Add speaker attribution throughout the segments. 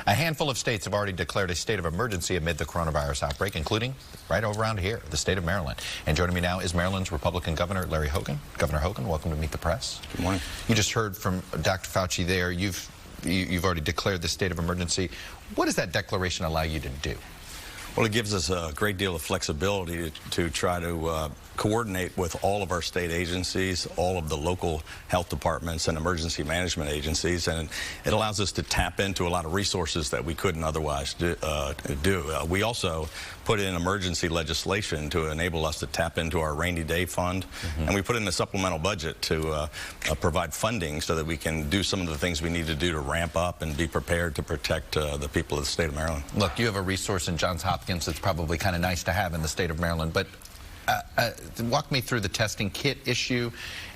Speaker 1: A handful of states have already declared a state of emergency amid the coronavirus outbreak, including right over around here, the state of Maryland. And joining me now is Maryland's Republican Governor, Larry Hogan. Governor Hogan, welcome to Meet the Press.
Speaker 2: Good morning.
Speaker 1: You just heard from Dr. Fauci there. You've already declared the state of emergency. What does that declaration allow you to do?
Speaker 2: Well, it gives us a great deal of flexibility to try to coordinate with all of our state agencies, all of the local health departments and emergency management agencies, and it allows us to tap into a lot of resources that we couldn't otherwise do. We also put in emergency legislation to enable us to tap into our rainy day fund, and we put in a supplemental budget to provide funding so that we can do some of the things we need to do to ramp up and be prepared to protect the people of the state of Maryland.
Speaker 1: Look, you have a resource in Johns Hopkins that's probably kind of nice to have in the state of Maryland, but walk me through the testing kit issue,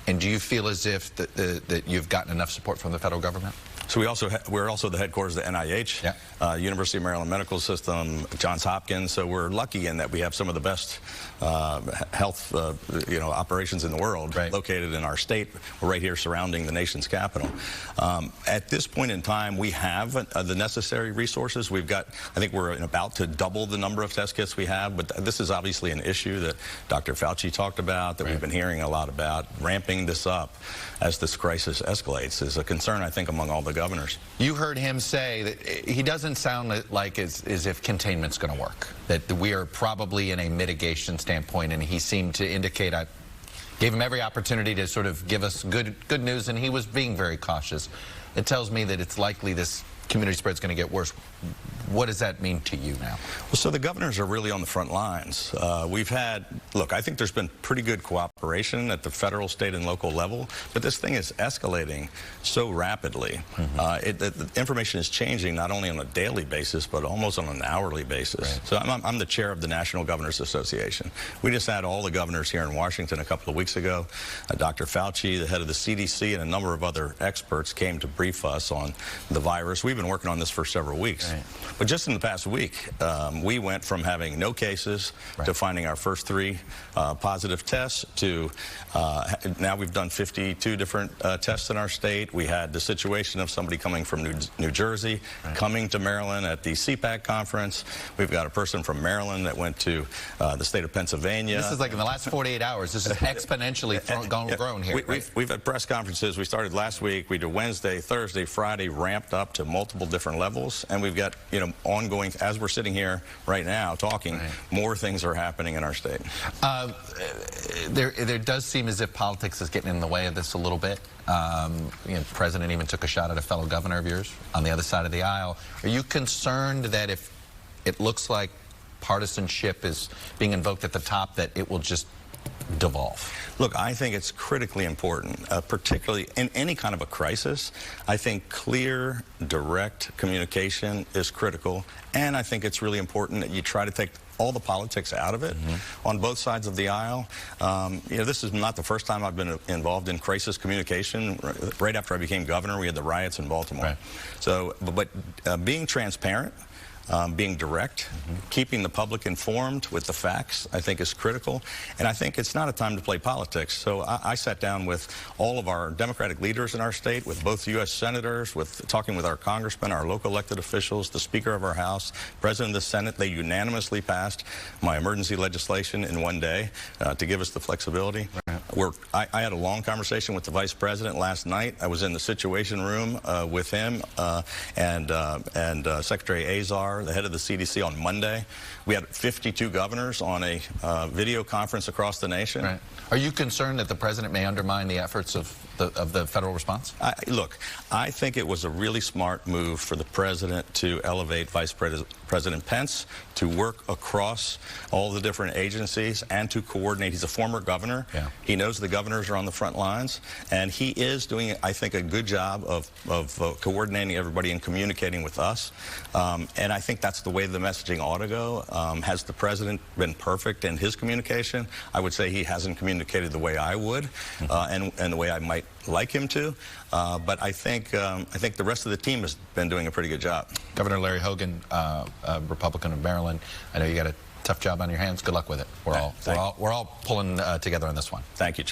Speaker 1: and do you feel as if that you've gotten enough support from the federal government?
Speaker 2: So we're also the headquarters of the NIH,
Speaker 1: yeah.
Speaker 2: University of Maryland Medical System, Johns Hopkins. So we're lucky in that we have some of the best health operations in the world located in our state. We're right here surrounding the nation's capital. At this point in time, we have the necessary resources. We've got, I think we're about to double the number of test kits we have, but this is obviously an issue that Dr. Fauci talked about, that we've been hearing a lot about. Ramping this up as this crisis escalates is a concern, I think, among all the governors.
Speaker 1: You heard him say that he doesn't sound like as if containment's going to work, that we are probably in a mitigation standpoint, and he seemed to indicate, I gave him every opportunity to sort of give us good news, and he was being very cautious. It tells me that it's likely this community spread is going to get worse. What does that mean to you now?
Speaker 2: Well, so the governors are really on the front lines. Look, I think there's been pretty good cooperation at the federal, state, and local level, but this thing is escalating so rapidly. The information is changing not only on a daily basis, but almost on an hourly basis. So I'm the chair of the National Governors Association. We just had all the governors here in Washington a couple of weeks ago. Dr. Fauci, the head of the CDC, and a number of other experts came to brief us on the virus. We've been working on this for several weeks. But just in the past week, we went from having no cases to finding our first 3 positive tests to now we've done 52 different tests in our state. We had the situation of somebody coming from New Jersey coming to Maryland at the CPAC conference. We've got a person from Maryland that went to the state of Pennsylvania.
Speaker 1: This is like in the last 48 hours. This is exponentially grown here.
Speaker 2: We've had press conferences. We started last week. We did Wednesday, Thursday, Friday, ramped up to multiple different levels, and we've got ongoing, as we're sitting here right now talking, more things are happening in our state.
Speaker 1: There does seem as if politics is getting in the way of this a little bit. The president even took a shot at a fellow governor of yours on the other side of the aisle. Are you concerned that if it looks like partisanship is being invoked at the top, that it will just devolve?
Speaker 2: Look, I think it's critically important, particularly in any kind of a crisis. I think clear, direct communication is critical, and I think it's really important that you try to take all the politics out of it on both sides of the aisle. This is not the first time I've been involved in crisis communication. Right after I became governor, we had the riots in Baltimore. So, but being transparent, being direct, keeping the public informed with the facts, I think is critical. And I think it's not a time to play politics. So I sat down with all of our Democratic leaders in our state, with both U.S. senators, talking with our congressmen, our local elected officials, the Speaker of our House, President of the Senate. They unanimously passed my emergency legislation in one day to give us the flexibility. I had a long conversation with the Vice President last night. I was in the Situation Room with him and Secretary Azar, the head of the CDC, on Monday. We had 52 governors on a video conference across the nation.
Speaker 1: Are you concerned that the president may undermine the efforts of the federal response?
Speaker 2: Look, I think it was a really smart move for the president to elevate Vice President Pence to work across all the different agencies and to coordinate. He's a former governor. He knows the governors are on the front lines, and he is doing, I think, a good job of coordinating everybody and communicating with us. And I think that's the way the messaging ought to go. Has the president been perfect in his communication? I would say he hasn't communicated the way I would and the way I might like him to. But I think the rest of the team has been doing a pretty good job.
Speaker 1: Governor Larry Hogan, Republican of Maryland, I know you got a tough job on your hands. Good luck with it. We're all pulling together on this one.
Speaker 2: Thank you.